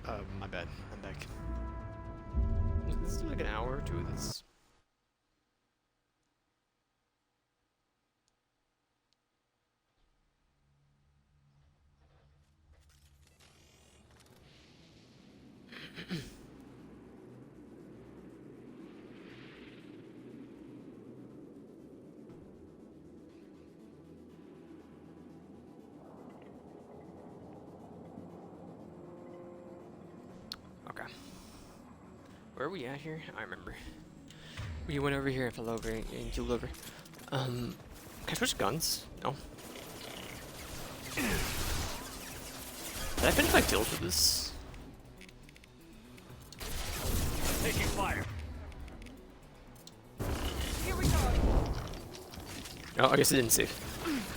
My bad. I'm back. This is like an hour or two of this. Okay. Where are we at here? I remember. We went over here and fell over and killed over. Can I switch guns? No. Did I finish my kills with this? Taking fire. Here we go. Oh, I guess it didn't save.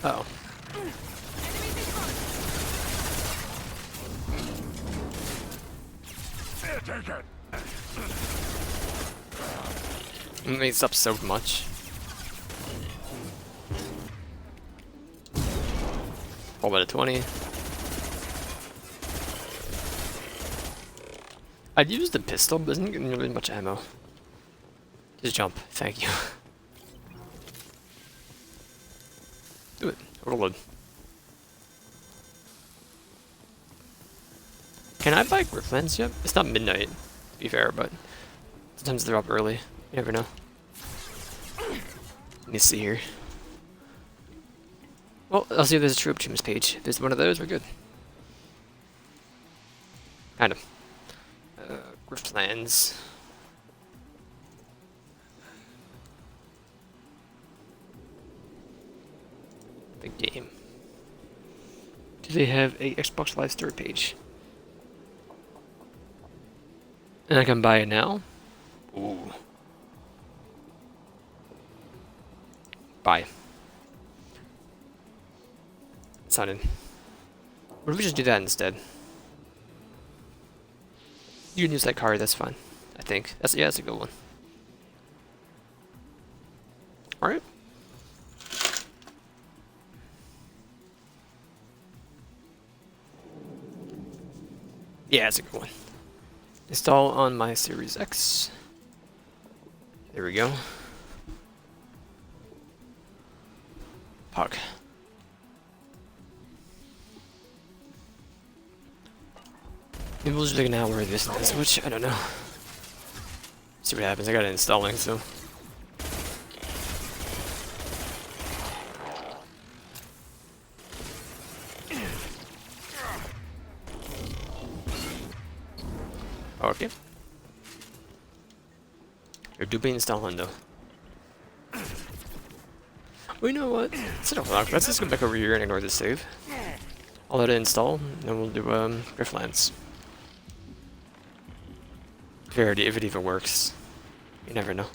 Uh oh. Enemies in front. Take it. It makes up so much. All about a 20. I'd use the pistol, but isn't getting really much ammo. Just jump. Thank you. Do it. Overload. Can I buy grip lens yet? It's not midnight, to be fair, but sometimes they're up early. You never know. Let me see here. Well, I'll see if there's a true achievements page. If there's one of those, we're good. Kind of. Grip lens. Big game. Do they have a Xbox Live Store page? And I can buy it now? Ooh. Buy. Sign in. What if we just do that instead? You can use that card, that's fine. I think. That's a good one. Alright. Yeah, that's a good one. Install on my Series X. There we go. Fuck. Maybe we'll just take an hour of this and this, which I don't know. See what happens. I got it installing, so. Okay. You're do be installing though. Well, you know what? Instead of lock, let's just go back over here and ignore this save. I'll let it install, and then we'll do Grifflands. If it even works. You never know.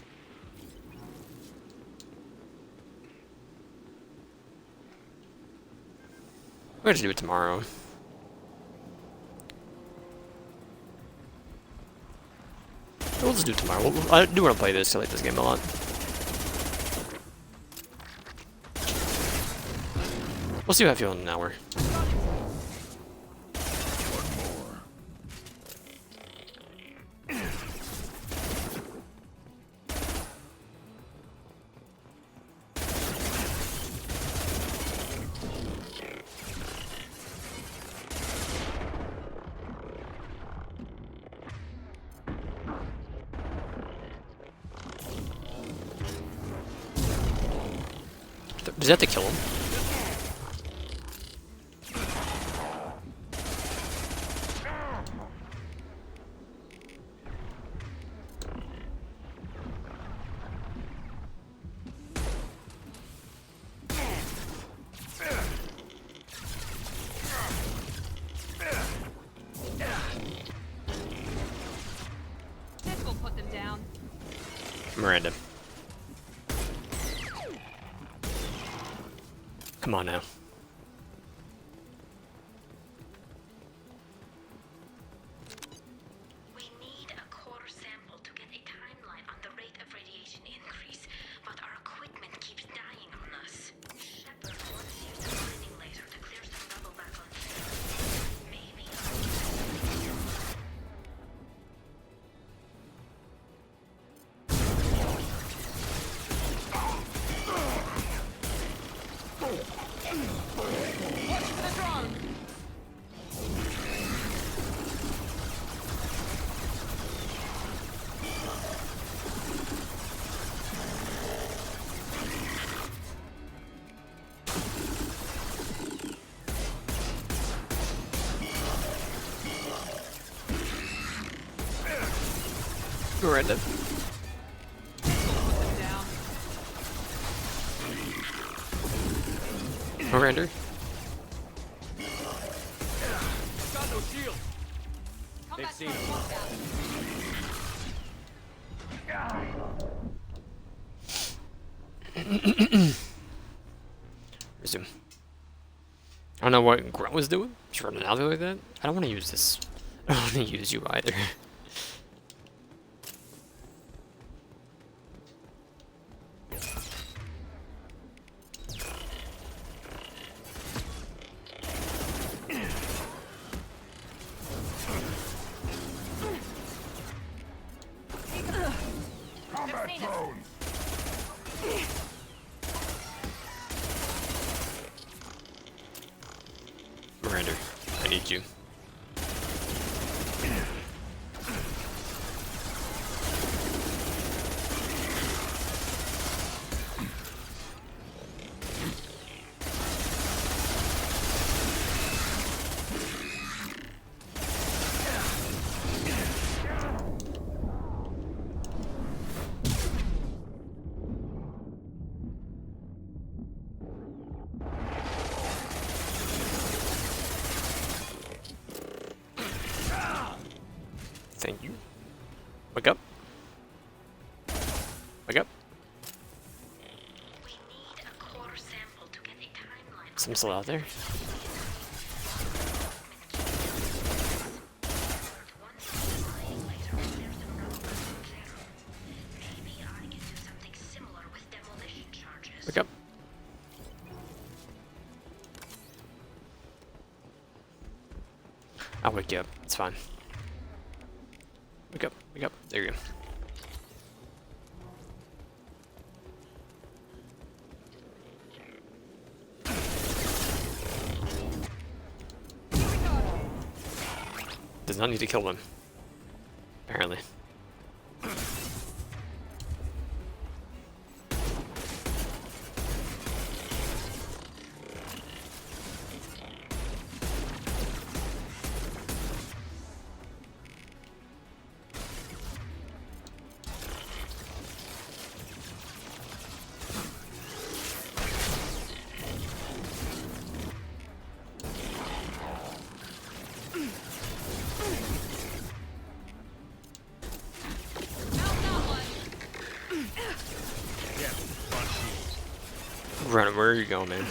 We're gonna do it tomorrow. We'll just do it tomorrow. I do want to play this. I like this game a lot. We'll see how I feel in an hour. Does that have to kill him? This will put them down. Miranda. Come on now. We need a core sample to get a timeline on the rate of radiation increase, but our equipment keeps dying on us. Shepard wants to use a mining laser to clear some rubble back on Terra. Maybe. Watch for the drone. Miranda. Put them down. Miranda. Got no shield. Combat seen drone him. locked out. Resume. I don't know what Grunt was doing. She's running out there like that. I don't want to use this. I don't want to use you either. Combat seen it. drone. Miranda, I need you. Thank you. Wake up. Wake up. We need a core sample to get a timeline. Some still out there. Once it's lying later, there's a number from zero. Maybe I can do something similar with demolition charges. Wake up. I'll wake you up. It's fine. Wake up. Wake up. There you go. Does not need to kill them. Apparently. Run, where are you going, man?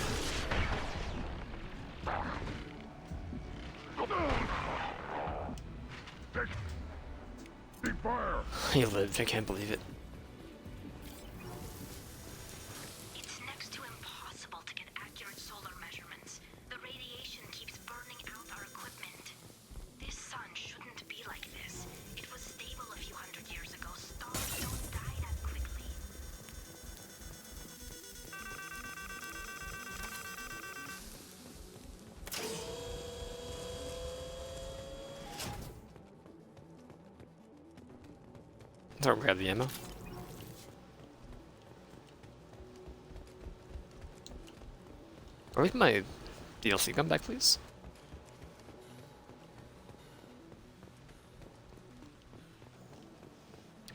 Big fire. He lived, I can't believe it. It's next to impossible to get accurate solar measurements. The radiation keeps burning out our equipment. This sun shouldn't be like this. It was stable a few hundred years ago. Stars don't die that quickly. So grab the ammo. Where's my DLC gun back, please?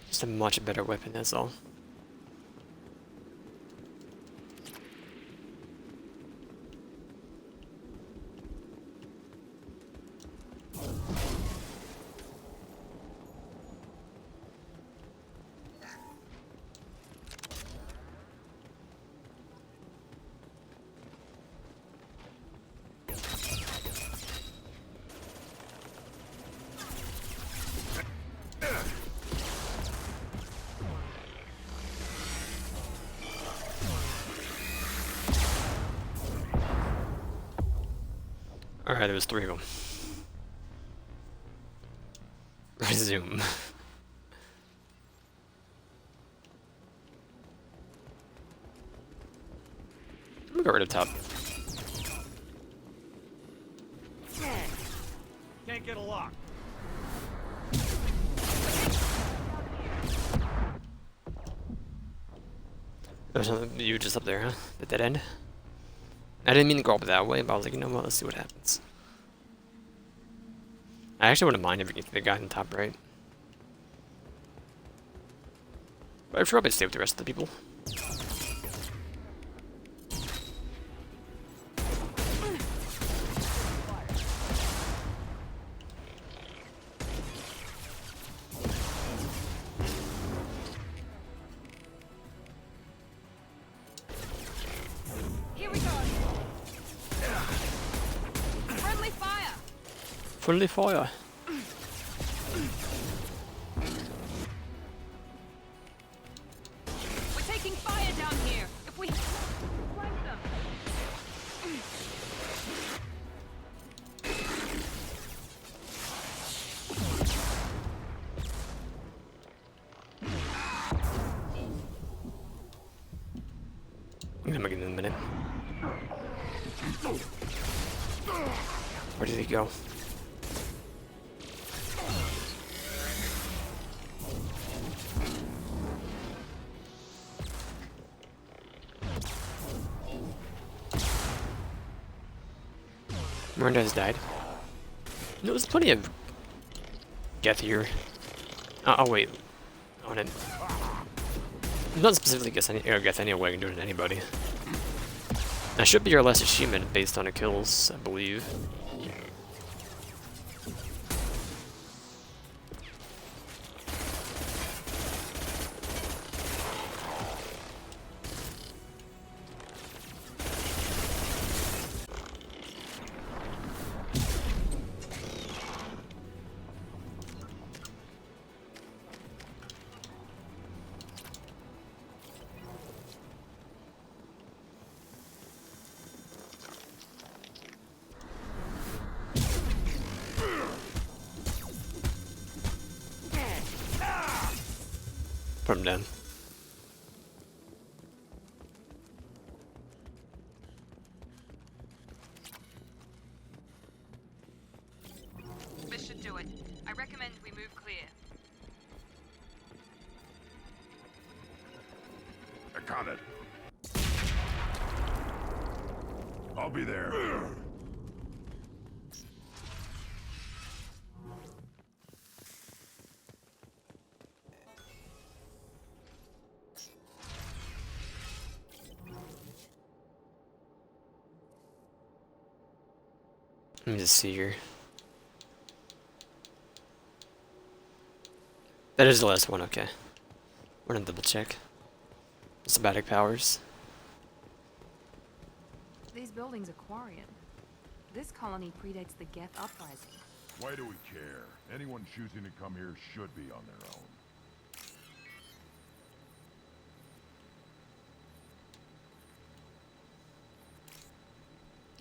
Just a much better weapon, that's all. Alright, there was 3 of them. Resume. I'm gonna go right up top. can't get a lock. There's something you just up there, huh? The dead end. I didn't mean to go up that way, but I was like, you know what? Let's see what happens. I actually wouldn't mind if we get the guy in the top right. But I should probably stay with the rest of the people. Here we go. Friendly fire. Friendly fire. We're taking fire down here. If we flank them. I'm gonna make it in a minute. Where did he go? Miranda's died. No, there's plenty of Geth here. Oh wait. On it. Not specifically Geth anyway, I can do it to anybody. That should be our last achievement based on the kills, I believe. Put him down. This should do it. I recommend we move clear. I caught it. I'll be there. Let me just see here. That is the last one, okay. We're gonna double check. Cybernetic powers. These buildings are Quarian. This colony predates the Geth uprising. Why do we care? Anyone choosing to come here should be on their own.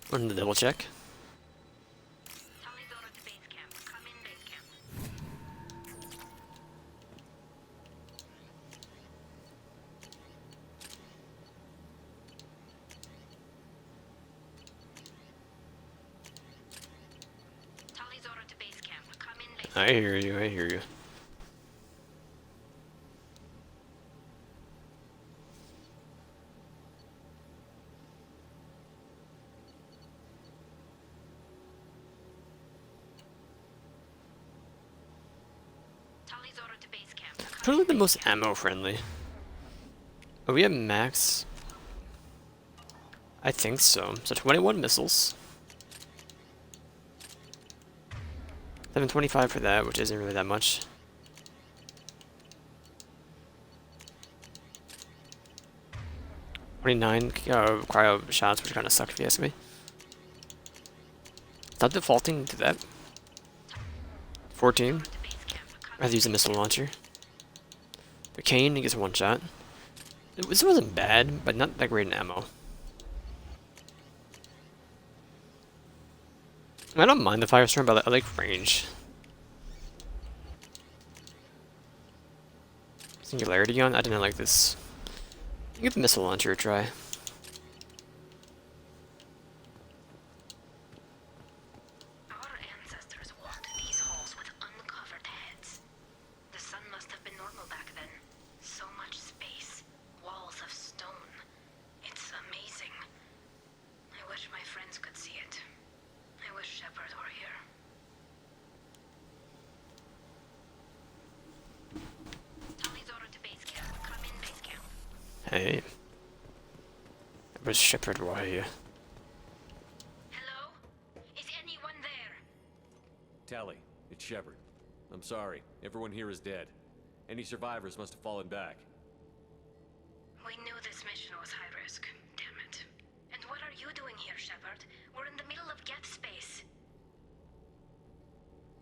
We're gonna double check. Tali's order to base camp. Come in base camp. Tali's order to base camp. Come in base camp. I hear you, I hear you. Tali's order to base camp. Come Probably in the base most camp. ammo friendly. Oh, we have max. I think so. So 21 missiles. 725 for that, which isn't really that much. $29 cryo shots, which kind of suck if you ask me. Stop defaulting to that. 14. I have to use a missile launcher. The Kane, he gets one shot. This wasn't bad, but not that great in ammo. I don't mind the firestorm, but I like range. Singularity on? I didn't like this. Give the missile launcher a try. Our ancestors walked friends could see it. I wish Shepard were here. Tony's order to base camp. Come in, base camp. Hey. Where's Shepard? Why? Hello? Is anyone there? Tally, it's Shepard. I'm sorry. Everyone here is dead. Any survivors must have fallen back. We knew this mission was high risk. Damn it. And what are you doing here, Shepard? We're in the middle of Geth space.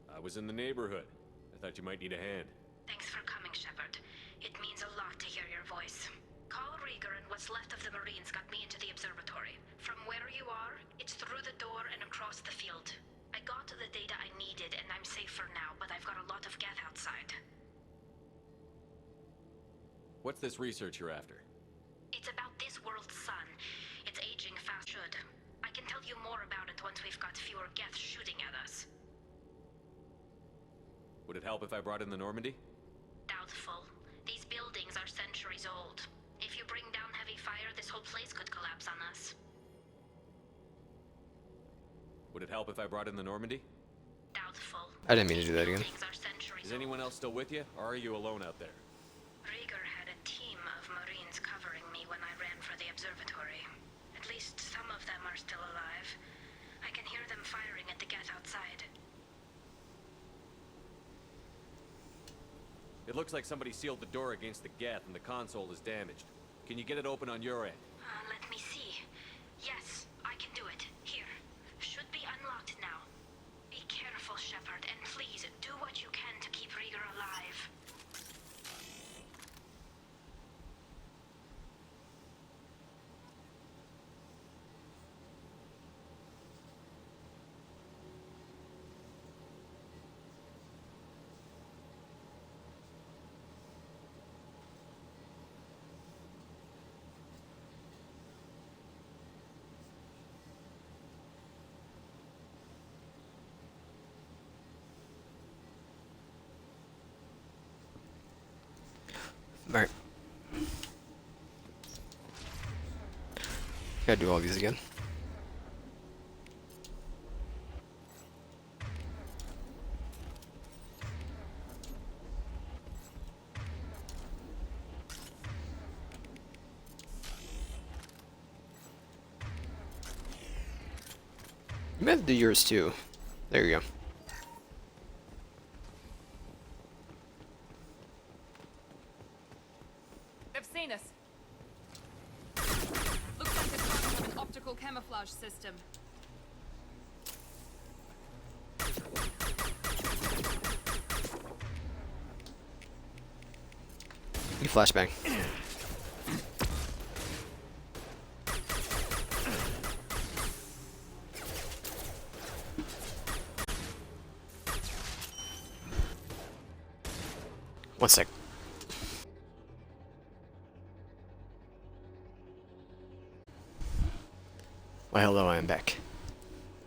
I was in the neighborhood. I thought you might need a hand. Thanks for coming, Shepard. It means a lot to hear your voice. Carl Rieger and what's left of the Marines got me into the observatory. From where you are, it's through the door and across the field. I got the data I needed and I'm safe for now, but I've got a lot of Geth outside. What's this research you're after? It's about this world's sun. It's aging fast. Should. I can tell you more about it once we've got fewer Geth shooting at us. Would it help if I brought in the Normandy? Doubtful. These buildings are centuries old. If you bring down heavy fire, this whole place could collapse on us. Would it help if I brought in the Normandy? Doubtful. I didn't mean to do that again. Buildings are centuries Is anyone else still with you, or are you alone out there? Rieger had a team of Marines covering me when I ran for the observatory. At least some of them are still alive. I can hear them firing at the Geth outside. It looks like somebody sealed the door against the Geth and the console is damaged. Can you get it open on your end? Let me see. Yes, I can do it. Here. Should be unlocked now. Be careful, Shepard, and please do what you can to keep Rieger alive. Alright. Gotta do all these again. You might have to do yours too. There you go. They've seen us. Looks like they're trying to have an optical camouflage system. You flashbang. One sec. Well, hello, I am back.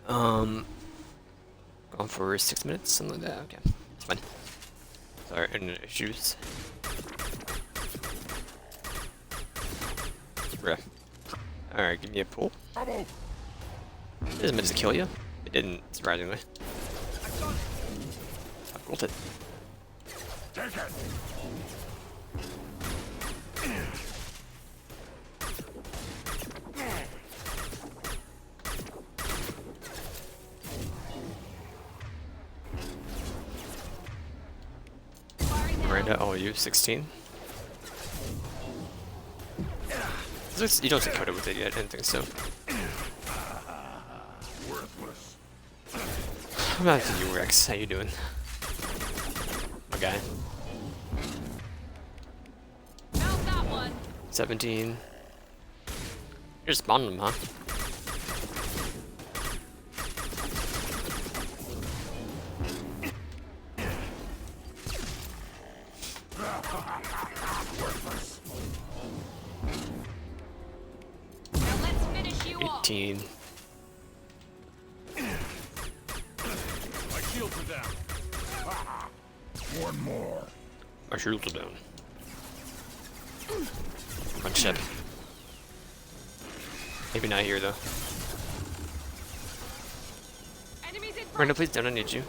Going for 6 minutes, something like that. Okay, it's fine. Sorry, internet issues. Bruh. Alright, give me a pull. It isn't meant to kill you. It didn't, surprisingly. I rolled it. Take it! Miranda, oh, you 16? You don't get coded with it yet, I didn't think so. Worthless. I'm not to you, Rex. How you doing? My guy. Found that one. 17. You're spawning them, huh? Worthless. Now let's finish you off. 18. My shields are down. One more. My shields are down. One ship. Maybe not here, though. Enemies in front. Brenda, please don't. I need you.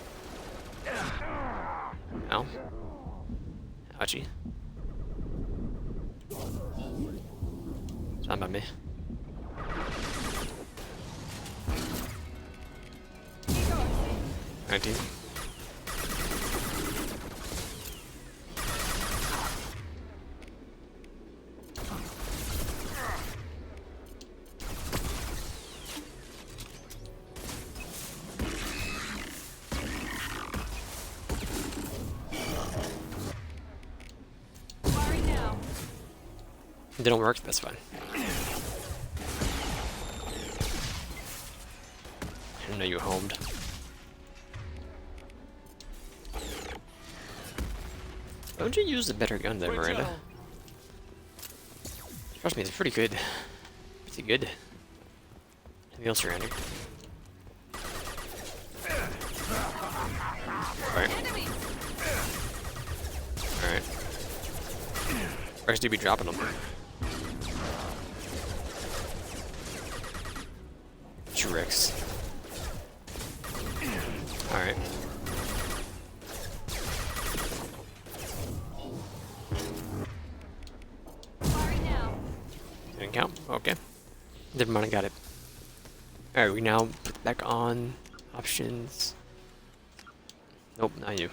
Ow. Ouchie. It's not by me. Keep going. 19. Firing now. If they don't work, that's fine. I didn't know you homed. Why would you use a better gun than Miranda? Trust me, it's pretty good. Pretty good. Anything else around here? Alright. Enemies. Alright. Rex do be dropping them. Rex. Alright. Firing now. Didn't count? Okay. Never mind, I got it. Alright, we now put back on options. Nope, not you.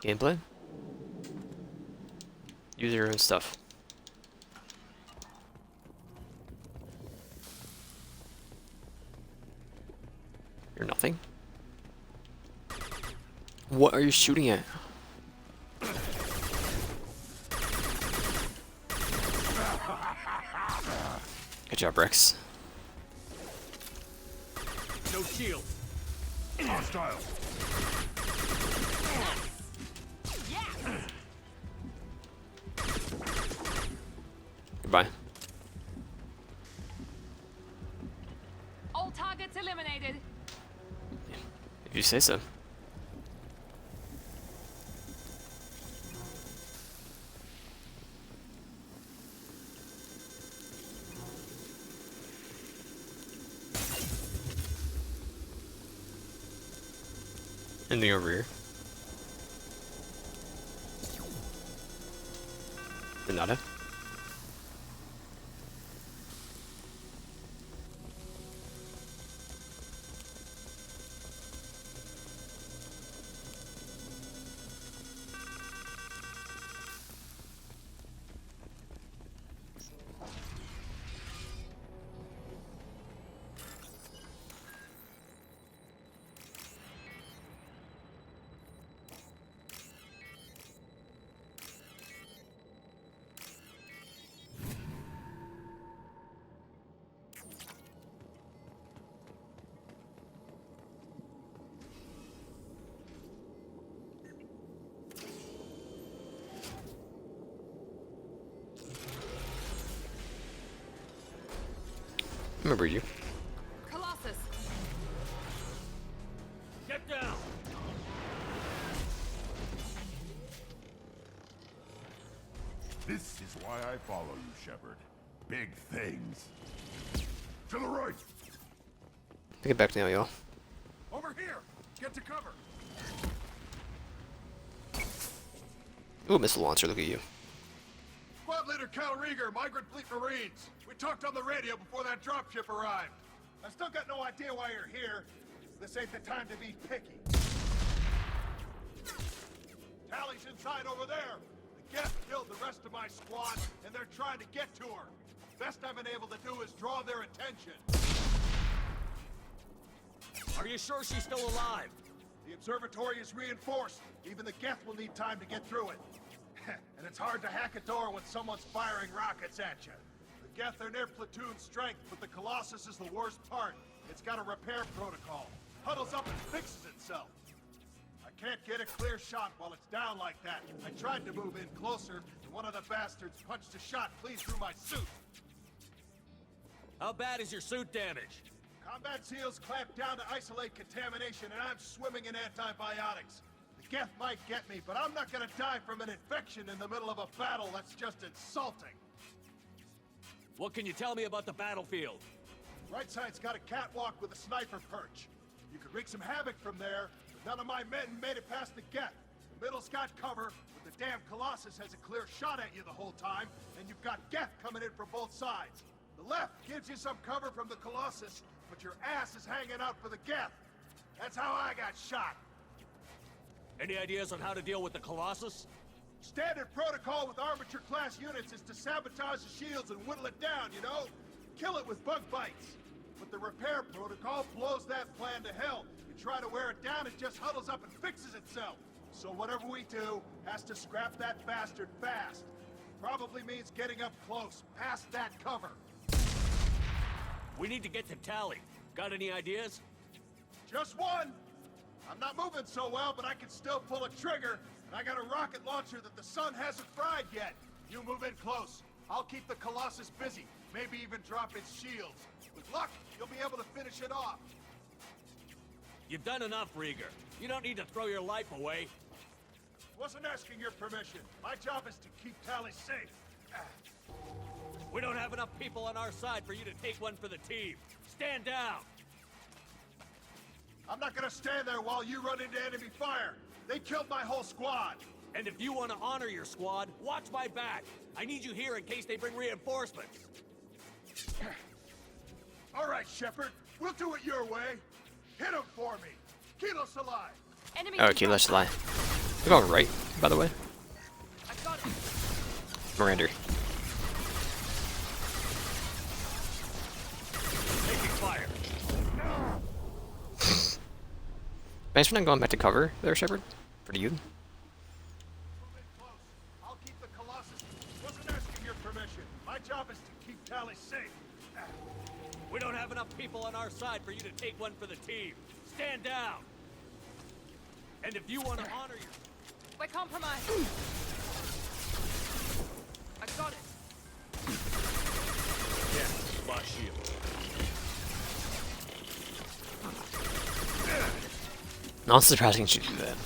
Gameplay? Use your own stuff. You're nothing? What are you shooting at? Good job, Rex. No shield. Hostile. Goodbye. All targets eliminated. If you say so. Anything over here? Nada. Remember you. Colossus. Get down. This is why I follow you, Shepard. Big things. To the right. Pick it back now, y'all. Over here. Get to cover. Ooh, missile launcher, look at you. Squad leader Cal Rieger, Migrant Fleet Marines. We talked on the radio before that dropship arrived. I still got no idea why you're here. This ain't the time to be picky. Tally's inside over there. The Geth killed the rest of my squad, and they're trying to get to her. Best I've been able to do is draw their attention. Are you sure she's still alive? The observatory is reinforced. Even the Geth will need time to get through it. And it's hard to hack a door when someone's firing rockets at you. The Geth are near platoon strength, but the Colossus is the worst part. It's got a repair protocol. Huddles up and fixes itself. I can't get a clear shot while it's down like that. I tried to move in closer, and one of the bastards punched a shot clean through my suit. How bad is your suit damaged? Combat SEALs clamp down to isolate contamination, and I'm swimming in antibiotics. The Geth might get me, but I'm not gonna die from an infection in the middle of a battle. That's just insulting. What can you tell me about the battlefield? Right side's got a catwalk with a sniper perch. You could wreak some havoc from there, but none of my men made it past the geth. The middle's got cover, but the damn Colossus has a clear shot at you the whole time, and you've got geth coming in from both sides. The left gives you some cover from the Colossus, but your ass is hanging out for the geth. That's how I got shot. Any ideas on how to deal with the Colossus? Standard protocol with armature-class units is to sabotage the shields and whittle it down, you know? Kill it with bug bites. But the repair protocol blows that plan to hell. You try to wear it down, it just huddles up and fixes itself. So whatever we do has to scrap that bastard fast. Probably means getting up close, past that cover. We need to get to Tally. Got any ideas? Just one! I'm not moving so well, but I can still pull a trigger, and I got a rocket launcher that the sun hasn't fried yet. You move in close. I'll keep the Colossus busy, maybe even drop its shields. With luck, you'll be able to finish it off. You've done enough, Rieger. You don't need to throw your life away. Wasn't asking your permission. My job is to keep Tally safe. We don't have enough people on our side for you to take one for the team. Stand down! I'm not gonna stand there while you run into enemy fire. They killed my whole squad. And if you want to honor your squad, watch my back. I need you here in case they bring reinforcements. All right, Shepard. We'll do it your way. Hit him for me. Kilo Salai. Enemy Oh, okay, let's lie. We're going right, by the way. I got it. Miranda. Taking fire. Thanks for not going back to cover there, Shepard. Pretty good. Move in close. I'll keep the Colossus. Wasn't asking your permission. My job is to keep Tally safe. We don't have enough people on our side for you to take one for the team. Stand down! And if you want to honor your... We're compromised. I got it! Yeah, lost shield. Not surprising she do that.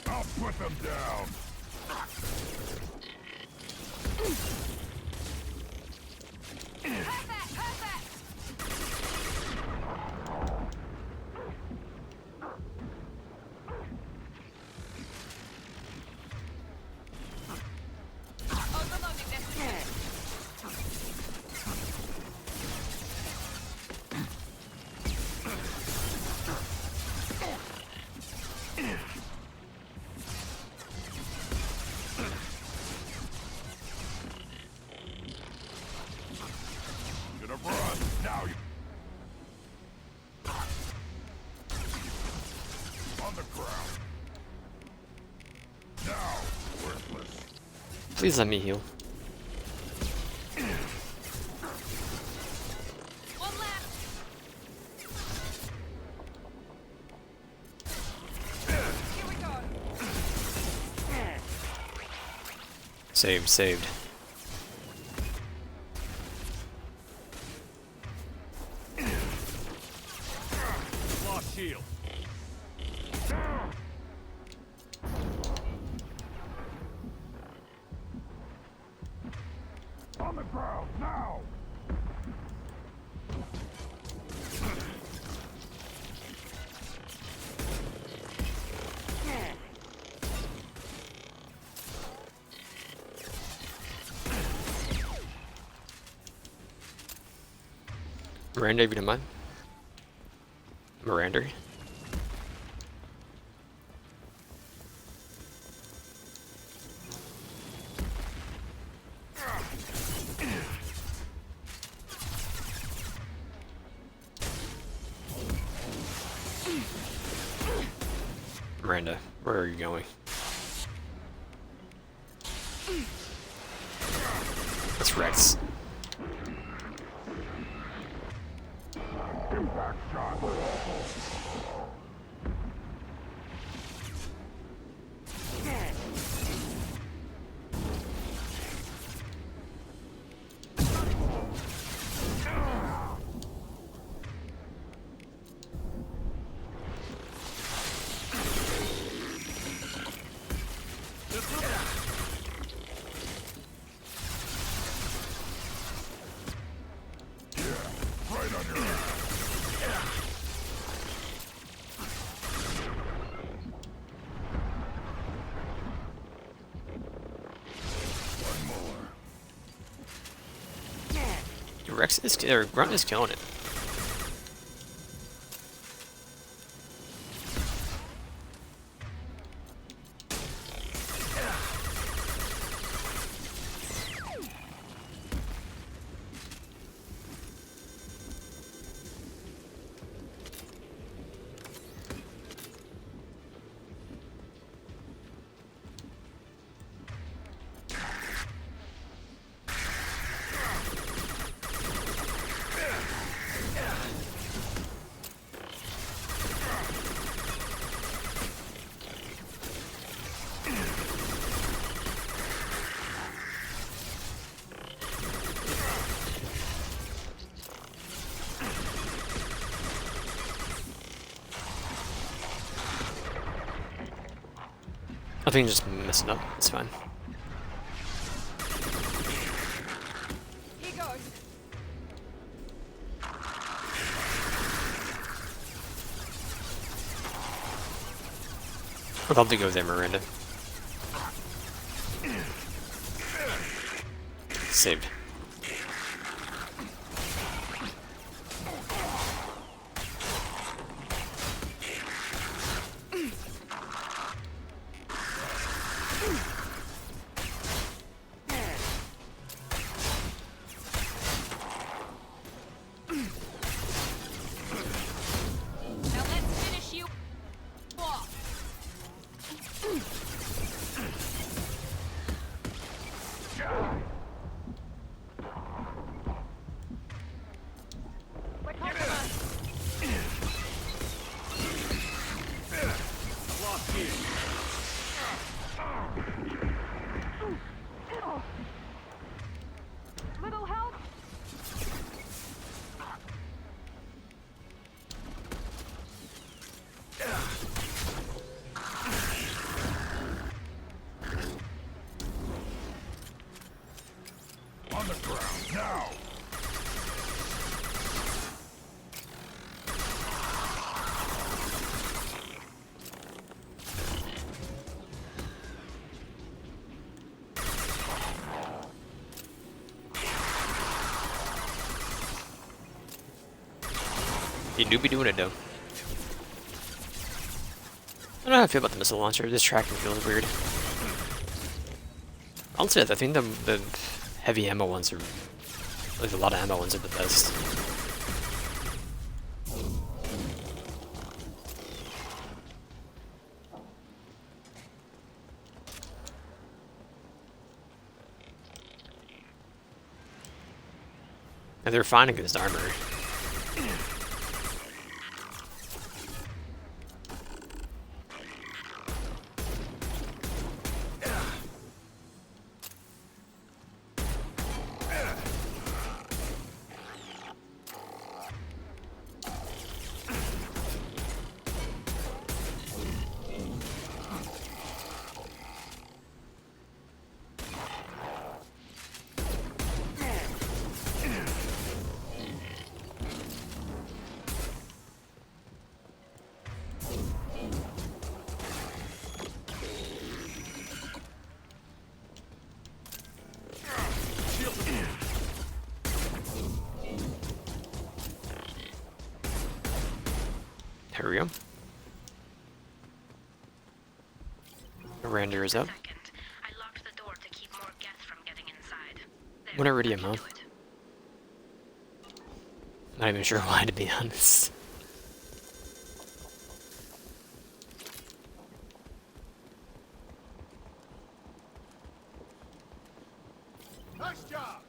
I'll put them down. Overloading destination. Gonna run. Now you... On the ground. Now, worthless. Please let me heal. One left. Here we go. Saved, saved. Lost shield. On the ground. Now. Miranda, if you don't mind. Miranda. Miranda, where are you going? That's Rex. Impact shot. Rex is, or Grunt is killing it. I think just messing up. It's fine. Here goes. I'd love to go there, Miranda. Saved. Now let's finish you off. We're compromised. Lost here. Little help? On the ground, now! You do be doing it though. I don't know how I feel about the missile launcher. This tracking feels weird. Honestly, I think the heavy ammo ones are, like a lot of ammo ones are the best. And they're fine against armor. There we go. Miranda is up. Second, I locked the door to keep more Geth from getting inside. There, What iridium, that huh? should do it. Not even sure why, to be honest. Nice job!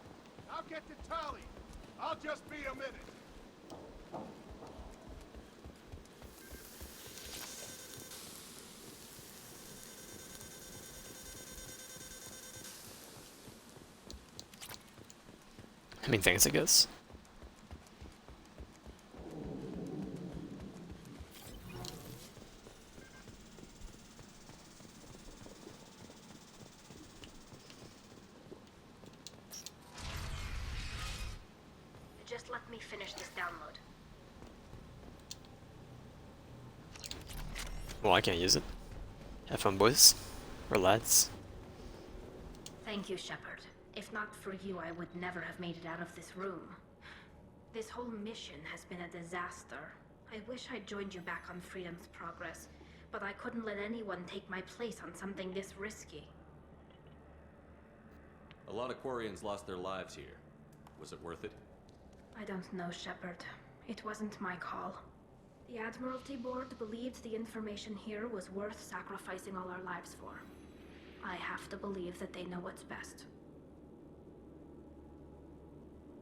I'll get to Tali. I'll just be a minute. I mean, thanks, I guess. Just let me finish this download. Well, I can't use it. Have fun, boys. Or lads. Thank you, Shepard. If not for you, I would never have made it out of this room. This whole mission has been a disaster. I wish I'd joined you back on Freedom's Progress, but I couldn't let anyone take my place on something this risky. A lot of Quarians lost their lives here. Was it worth it? I don't know, Shepard. It wasn't my call. The Admiralty Board believed the information here was worth sacrificing all our lives for. I have to believe that they know what's best.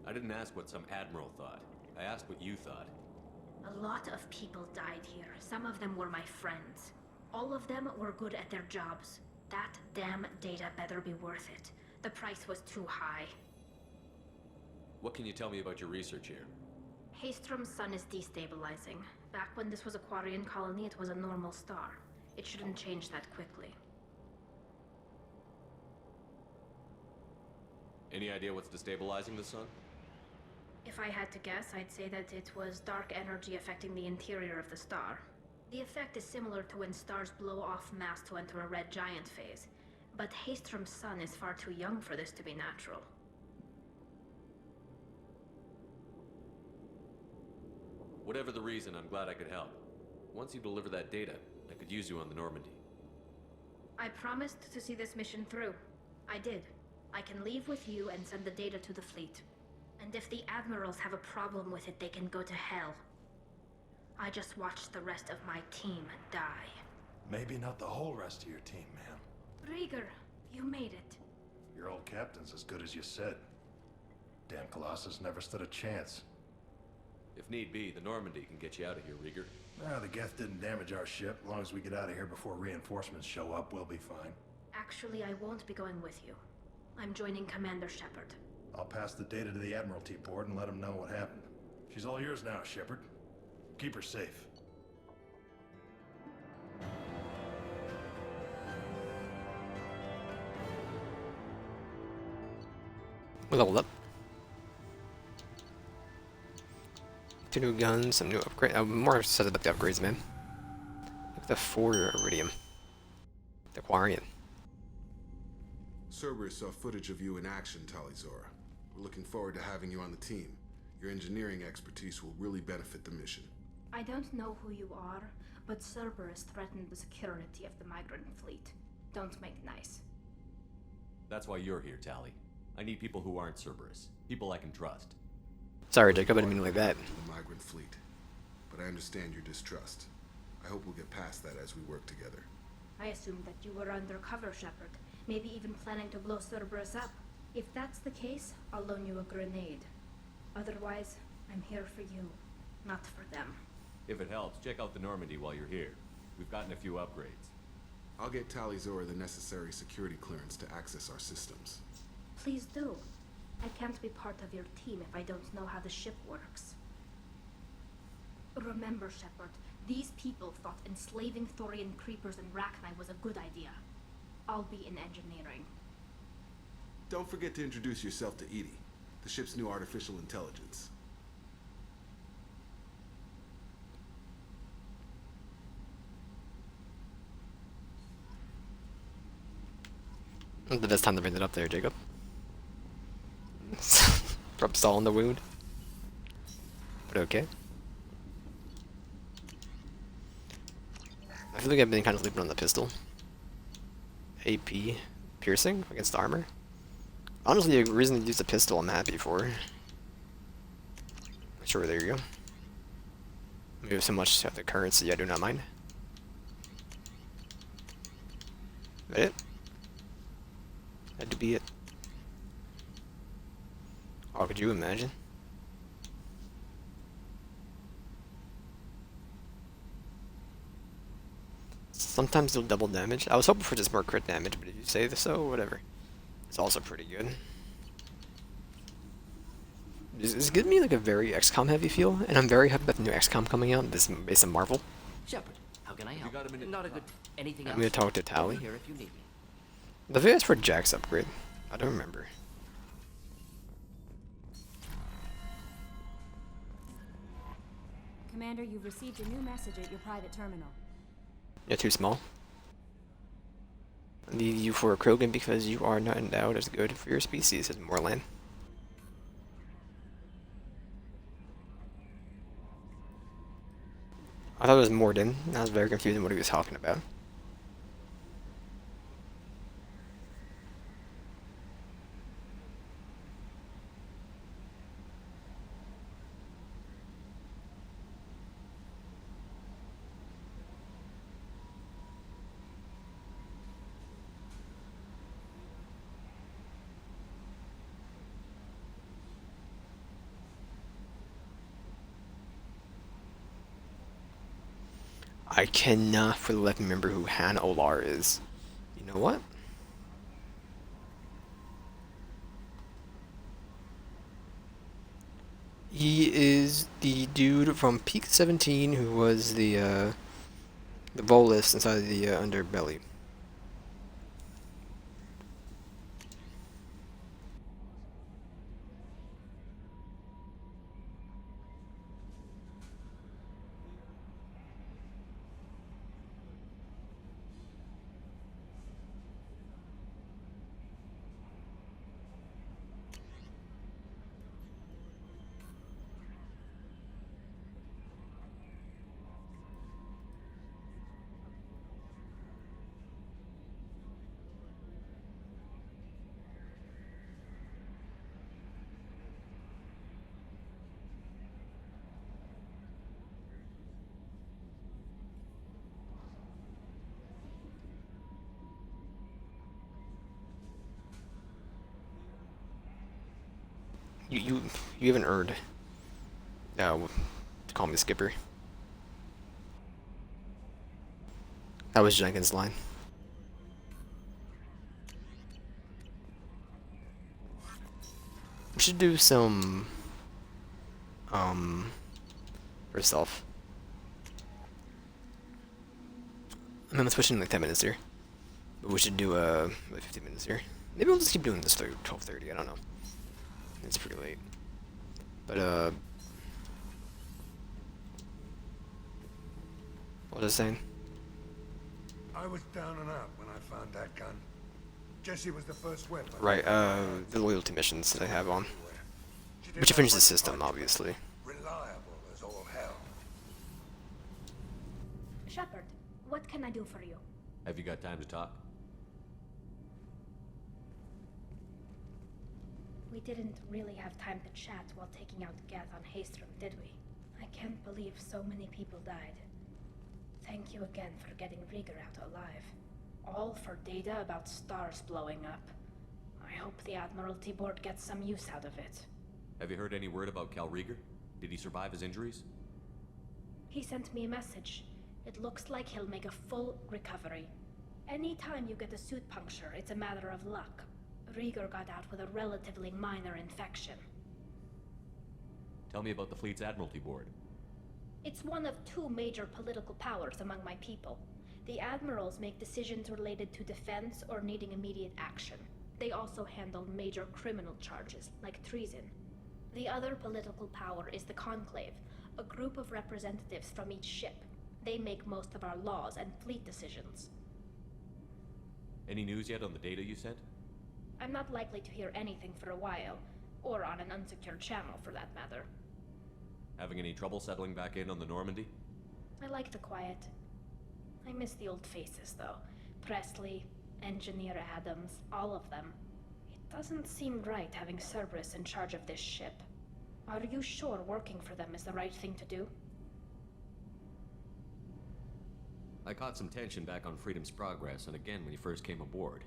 I didn't ask what some admiral thought. I asked what you thought. A lot of people died here. Some of them were my friends. All of them were good at their jobs. That damn data better be worth it. The price was too high. What can you tell me about your research here? Haystrom's sun is destabilizing. Back when this was a Quarian colony, it was a normal star. It shouldn't change that quickly. Any idea what's destabilizing the sun? If I had to guess, I'd say that it was dark energy affecting the interior of the star. The effect is similar to when stars blow off mass to enter a red giant phase. But Haystrom's sun is far too young for this to be natural. Whatever the reason, I'm glad I could help. Once you deliver that data, I could use you on the Normandy. I promised to see this mission through. I did. I can leave with you and send the data to the fleet. And if the admirals have a problem with it, they can go to hell. I just watched the rest of my team die. Maybe not the whole rest of your team, ma'am. Rieger, you made it. Your old captain's as good as you said. Damn Colossus never stood a chance. If need be, the Normandy can get you out of here, Rieger. The Geth didn't damage our ship. As long as we get out of here before reinforcements show up, we'll be fine. Actually, I won't be going with you. I'm joining Commander Shepard. I'll pass the data to the Admiralty Board and let them know what happened. She's all yours now, Shepard. Keep her safe. We leveled up. 2 new guns, some new upgrades. I'm more excited about the upgrades, man. Look at the 4 Iridium. The Quarian. Cerberus saw footage of you in action, Talizora. We're looking forward to having you on the team. Your engineering expertise will really benefit the mission. I don't know who you are, but Cerberus threatened the security of the migrant fleet. Don't make nice. That's why you're here, Tali. I need people who aren't Cerberus. People I can trust. Sorry, Jacob, I didn't mean like that. The migrant fleet. But I understand your distrust. I hope we'll get past that as we work together. I assumed that you were undercover, Shepard. Maybe even planning to blow Cerberus up. If that's the case, I'll loan you a grenade. Otherwise, I'm here for you, not for them. If it helps, check out the Normandy while you're here. We've gotten a few upgrades. I'll get Talizora the necessary security clearance to access our systems. Please do. I can't be part of your team if I don't know how the ship works. Remember, Shepard, these people thought enslaving Thorian creepers in Rachni was a good idea. I'll be in engineering. Don't forget to introduce yourself to Edie, the ship's new artificial intelligence. The best time to bring it up there, Jacob. Rub salt in the wound. But okay. I feel like I've been kind of sleeping on the pistol. AP piercing against armor. Honestly, a reason to use the pistol I'm happy for. Sure, there you go. Move so much to the currency, I do not mind. That it? Had to be it. Oh, could you imagine? Sometimes they'll double damage. I was hoping for just more crit damage, but if you say so, whatever. It's also pretty good. It's giving me like a very XCOM heavy feel, and I'm very happy about the new XCOM coming out. This is based on Marvel. Shepard, how can I help? got a minute? Not a good. Anything I'm else? gonna talk to Tali. I'll be here if you need me. The video is for Jack's upgrade. I don't remember. Commander, you've received a new message at your private terminal. You're too small. I need you for a Krogan because you are not endowed as good for your species, says Morlan. I thought it was Morden. I was very confused on what he was talking about. I cannot for the life remember who Han Olar is. You know what? He is the dude from Peak 17 who was the Volus inside the underbelly. You haven't earned. Call me Skipper. That was Jenkins' line. We should do some herself. I'm gonna switch in like 10 minutes here. But we should do like 15 minutes here. Maybe we'll just keep doing this through 12:30, I don't know. It's pretty late. But what was I saying? I was down and out when I found that gun. Jesse was the first weapon. Right, the loyalty missions that I have on. Which I finished the system, obviously. Reliable as all hell. Shepard, what can I do for you? Have you got time to talk? We didn't really have time to chat while taking out Geth on Haestrom, did we? I can't believe so many people died. Thank you again for getting Rieger out alive. All for data about stars blowing up. I hope the Admiralty Board gets some use out of it. Have you heard any word about Cal Rieger? Did he survive his injuries? He sent me a message. It looks like he'll make a full recovery. Anytime you get a suit puncture, it's a matter of luck. Rieger got out with a relatively minor infection. Tell me about the fleet's Admiralty Board. It's one of two major political powers among my people. The admirals make decisions related to defense or needing immediate action. They also handle major criminal charges, like treason. The other political power is the Conclave, a group of representatives from each ship. They make most of our laws and fleet decisions. Any news yet on the data you sent? I'm not likely to hear anything for a while, or on an unsecured channel for that matter. Having any trouble settling back in on the Normandy? I like the quiet. I miss the old faces, though. Presley, Engineer Adams, all of them. It doesn't seem right having Cerberus in charge of this ship. Are you sure working for them is the right thing to do? I caught some tension back on Freedom's Progress, and again when you first came aboard.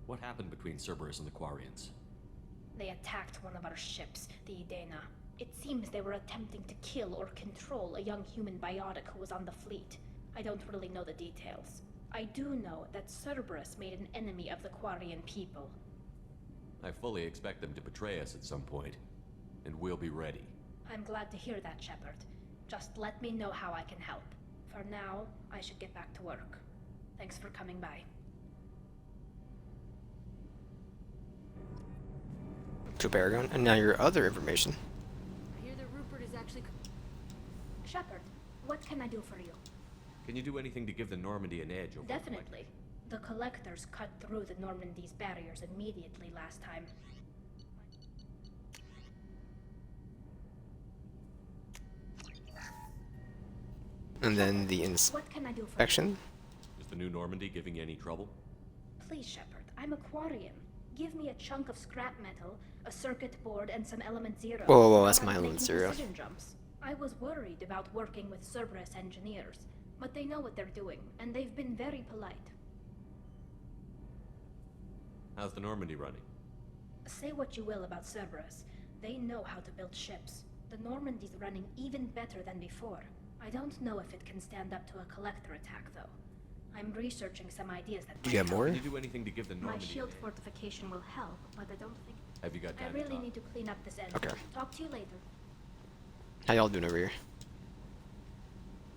What happened between Cerberus and the Quarians? They attacked one of our ships, the Edena. It seems they were attempting to kill or control a young human biotic who was on the fleet. I don't really know the details. I do know that Cerberus made an enemy of the Quarian people. I fully expect them to betray us at some point, and we'll be ready. I'm glad to hear that, Shepard. Just let me know how I can help. For now, I should get back to work. Thanks for coming by. To Paragon, and now your other information. I hear that Rupert is actually... Shepard, what can I do for you? Can you do anything to give the Normandy an edge over the Definitely. The Collectors cut through the Normandy's barriers immediately last time. And then the What can I do for you? inspection. Is the new Normandy giving you any trouble? Please, Shepard, I'm a Quarian. Give me a chunk of scrap metal, a circuit board, and some element zero. Whoa, whoa, whoa, Now that's I'm my making element zero. precision jumps. I was worried about working with Cerberus engineers, but they know what they're doing, and they've been very polite. How's the Normandy running? Say what you will about Cerberus, they know how to build ships. The Normandy's running even better than before. I don't know if it can stand up to a collector attack, though. I'm researching some ideas that Do you might have help. more? Can you do anything to give the My Normandy? shield fortification will help, but I don't think... Have you got I time really to talk? need to clean up this end. Okay. Talk to you later. How y'all doing over here?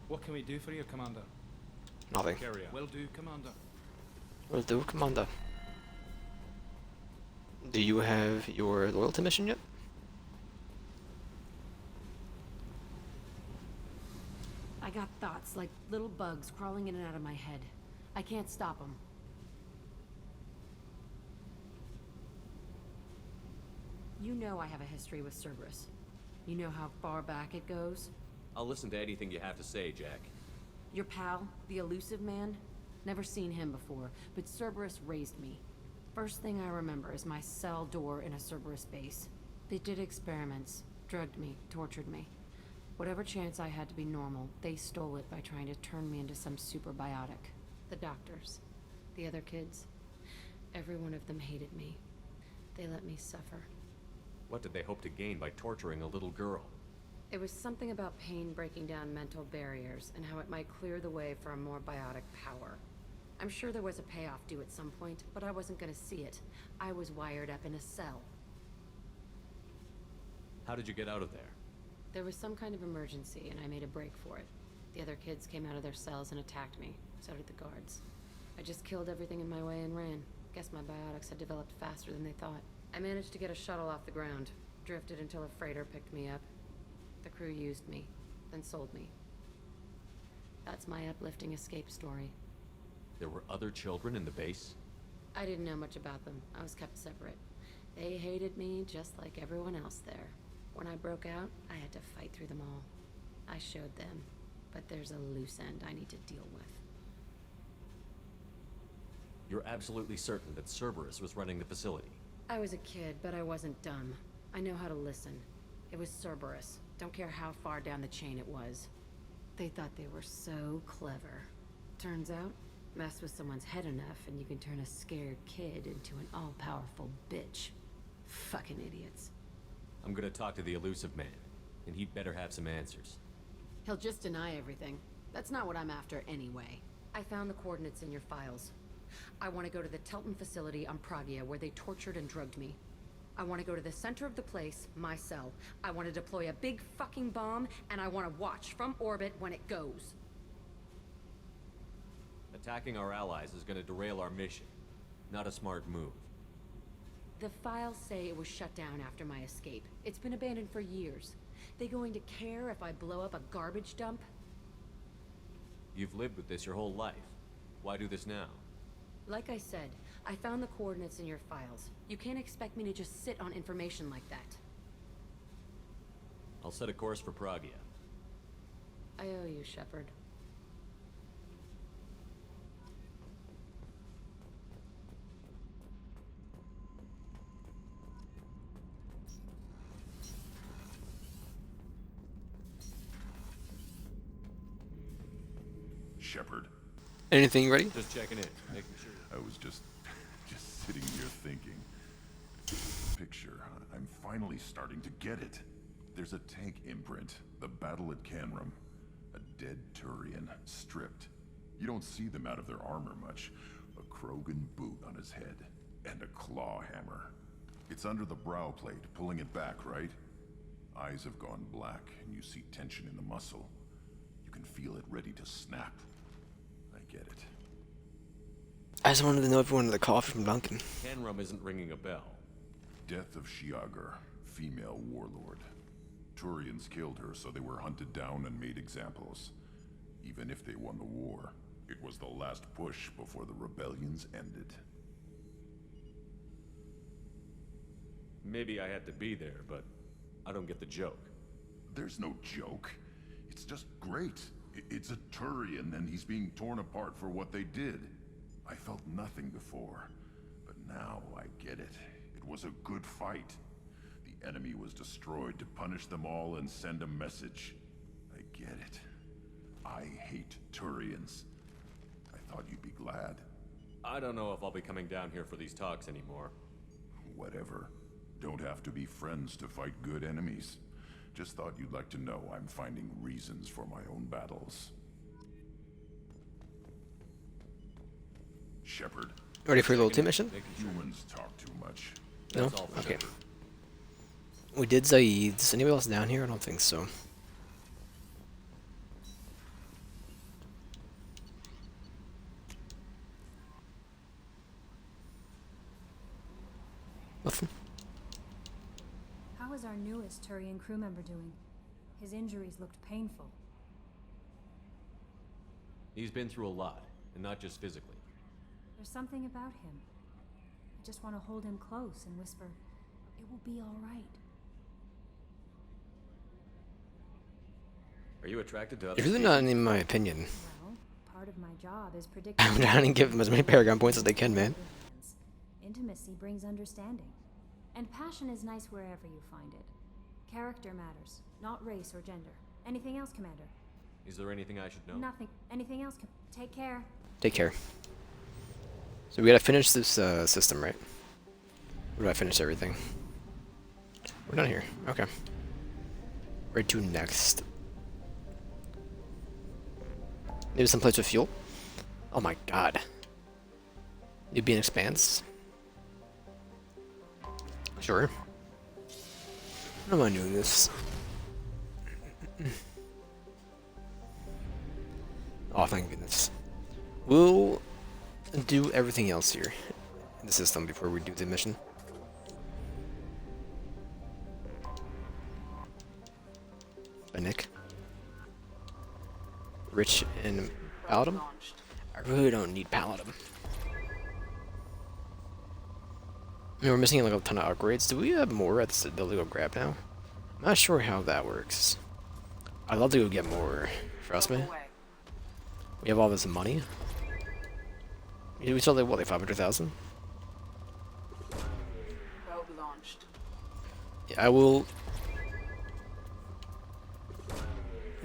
What can we do for you, Commander? Nothing. Carry on. Will do, Commander. Will do, Commander. Do you have your loyalty mission yet? I got thoughts like little bugs crawling in and out of my head. I can't stop them. You know I have a history with Cerberus. You know how far back it goes? I'll listen to anything you have to say, Jack. Your pal, the elusive man? Never seen him before, but Cerberus raised me. First thing I remember is my cell door in a Cerberus base. They did experiments, drugged me, tortured me. Whatever chance I had to be normal, they stole it by trying to turn me into some superbiotic. The doctors, the other kids, every one of them hated me. They let me suffer. What did they hope to gain by torturing a little girl? It was something about pain breaking down mental barriers and how it might clear the way for a more biotic power. I'm sure there was a payoff due at some point, but I wasn't gonna see it. I was wired up in a cell. How did you get out of there? There was some kind of emergency, and I made a break for it. The other kids came out of their cells and attacked me. So did the guards. I just killed everything in my way and ran. Guess my biotics had developed faster than they thought. I managed to get a shuttle off the ground. Drifted until a freighter picked me up. The crew used me, then sold me. That's my uplifting escape story. There were other children in the base? I didn't know much about them. I was kept separate. They hated me just like everyone else there. When I broke out, I had to fight through them all. I showed them, but there's a loose end I need to deal with. You're absolutely certain that Cerberus was running the facility? I was a kid, but I wasn't dumb. I know how to listen. It was Cerberus. Don't care how far down the chain it was. They thought they were so clever. Turns out, mess with someone's head enough and you can turn a scared kid into an all-powerful bitch. Fucking idiots. I'm gonna talk to the elusive man, and he'd better have some answers. He'll just deny everything. That's not what I'm after anyway. I found the coordinates in your files. I want to go to the Telton facility on Pragia where they tortured and drugged me. I want to go to the center of the place, my cell. I want to deploy a big fucking bomb, and I want to watch from orbit when it goes. Attacking our allies is gonna derail our mission. Not a smart move. The files say it was shut down after my escape. It's been abandoned for years. They going to care if I blow up a garbage dump? You've lived with this your whole life. Why do this now? Like I said, I found the coordinates in your files. You can't expect me to just sit on information like that. I'll set a course for Pragia. I owe you, Shepard. Shepard, Anything ready? Just checking in, making sure. I was just sitting here thinking. Picture, I'm finally starting to get it. There's a tank imprint, the battle at Canrum. A dead Turian, stripped. You don't see them out of their armor much. A Krogan boot on his head, and a claw hammer. It's under the brow plate, pulling it back, right? Eyes have gone black, and you see tension in the muscle. You can feel it ready to snap. I get it. I just wanted to know if you wanted the coffee from Duncan. Canrum isn't ringing a bell. Death of Shiagar, female warlord. Turians killed her, so they were hunted down and made examples. Even if they won the war, it was the last push before the rebellions ended. Maybe I had to be there, but I don't get the joke. There's no joke. It's just great. It's a Turian, and he's being torn apart for what they did. I felt nothing before, but now I get it. It was a good fight. The enemy was destroyed to punish them all and send a message. I get it. I hate Turians. I thought you'd be glad. I don't know if I'll be coming down here for these talks anymore. Whatever. Don't have to be friends to fight good enemies. Just thought you'd like to know I'm finding reasons for my own battles. Shepard. Ready for your little team mission? Humans talk too much. No? That's all for Okay. Shepard. We did Zaid. Is anybody else down here? I don't think so. Nothing. How is our newest Turian crew member doing? His injuries looked painful. He's been through a lot, and not just physically. There's something about him. I just want to hold him close and whisper, "It will be all right." Are you attracted to It's other really not in my opinion. Well, part of my job is predicting. I'm trying to give them as many Paragon points as they can, man. Intimacy brings understanding. And passion is nice wherever you find it. Character matters, not race or gender. Anything else, Commander? Is there anything I should know? Nothing. Anything else? Take care. Take care. So we gotta finish this system, right? Where do I finish everything? We're done here. Okay. Where to next? Maybe some place with fuel? Oh my god. You'd be an expanse? Sure. How am I doing this? Oh, thank goodness. We'll do everything else here in the system before we do the mission. By Nick. Rich and Paladin? I really don't need Paladin. I mean, we're missing like a ton of upgrades. Do we have more at the ability to go grab now? I'm not sure how that works. I'd love to go get more. Trust me. We have all this money. We still like what, like 500,000? Yeah, I will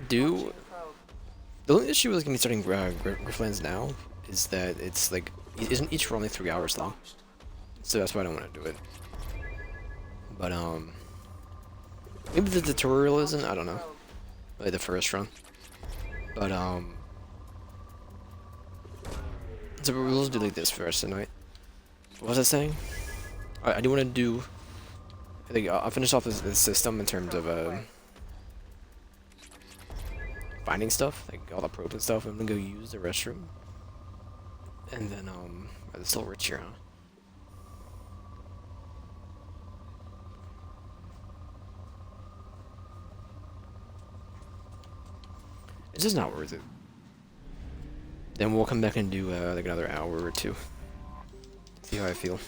do. The only issue with me starting Grifflands now is that it's like isn't each for only 3 hours long. So that's why I don't want to do it. But maybe the tutorial isn't, I don't know. Like the first run. But so we'll do like this for the rest of the night. What was I saying? I do want to do, I think I'll finish off this system in terms of finding stuff, like all the probes and stuff. I'm gonna go use the restroom. And then it's still rich here, huh? It's just not worth it. Then we'll come back and do like another hour or two. See how I feel.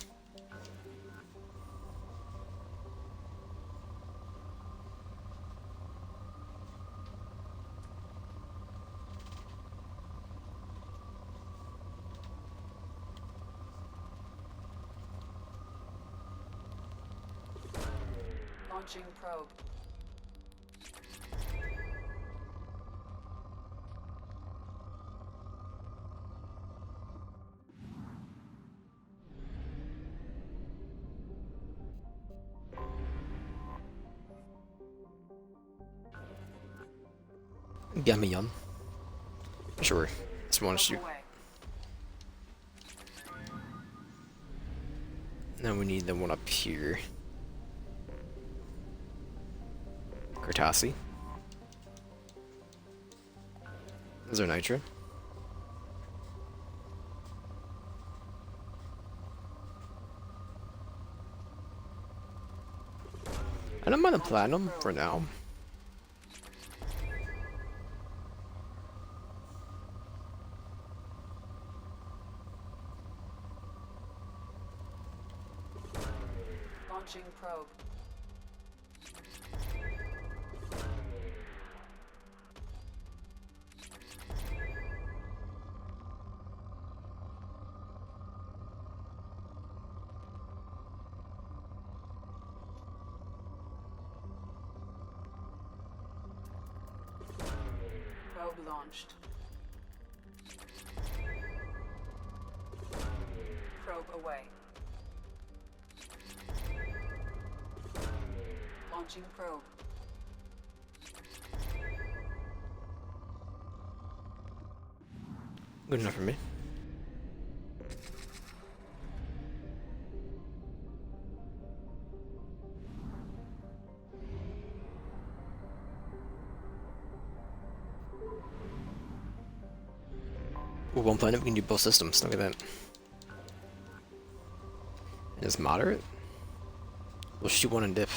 Launching probe. Get me on. Sure. Just want to shoot. Now we need the one up here. Kurtasi. Is there nitro? I don't mind the platinum for now. Launching probe. Probe launched. Probe away. Launching probe. Good enough for me. Ooh, one planet we can do both systems. Look at that. And it's moderate. We'll shoot one and dip.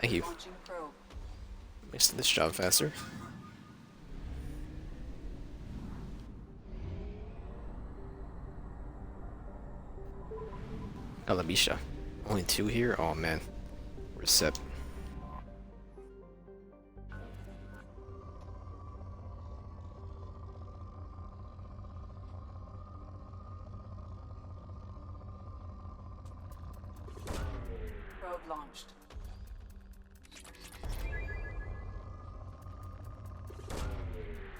Thank you. Launching probe. Makes this job faster. Alabisha. Only 2 here? Oh man. We're set. Probe launched.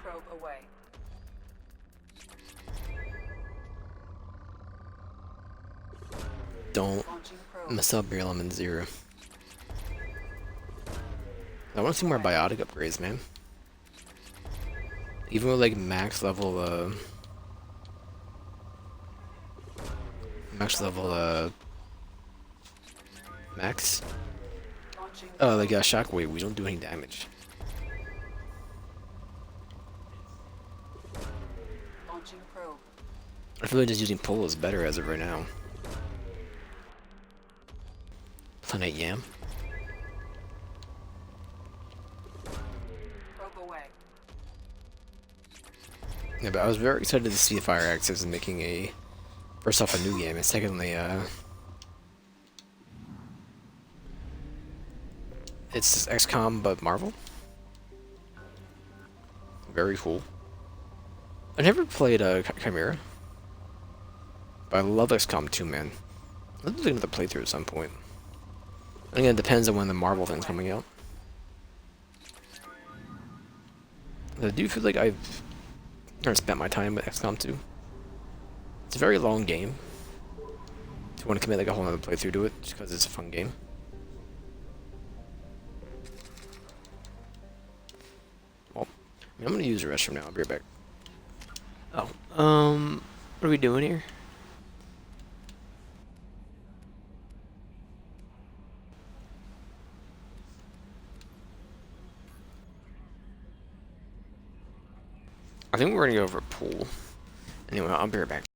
Probe away. Don't Launching probe. mess up your element 0. I want to see more biotic upgrades, man. Even with like max level max. Launching Oh, like shockwave, we don't do any damage. launching probe. I feel like just using pull is better as of right now. Planet Yam. Probe away. Yeah, but I was very excited to see Fire Axis making a first off a new game and secondly it's XCOM but Marvel. Very cool. I never played Chimera, but I love XCOM 2, man. I'll do another playthrough at some point. Again, it depends on when the Marvel thing's coming out. I do feel like I've spent my time with XCOM 2. It's a very long game. If you want to commit like a whole other playthrough to it, just because it's a fun game. Well, I mean, I'm gonna use the restroom now. I'll be right back. Oh, what are we doing here? I think we're gonna go over a pool. Anyway, I'll be right back.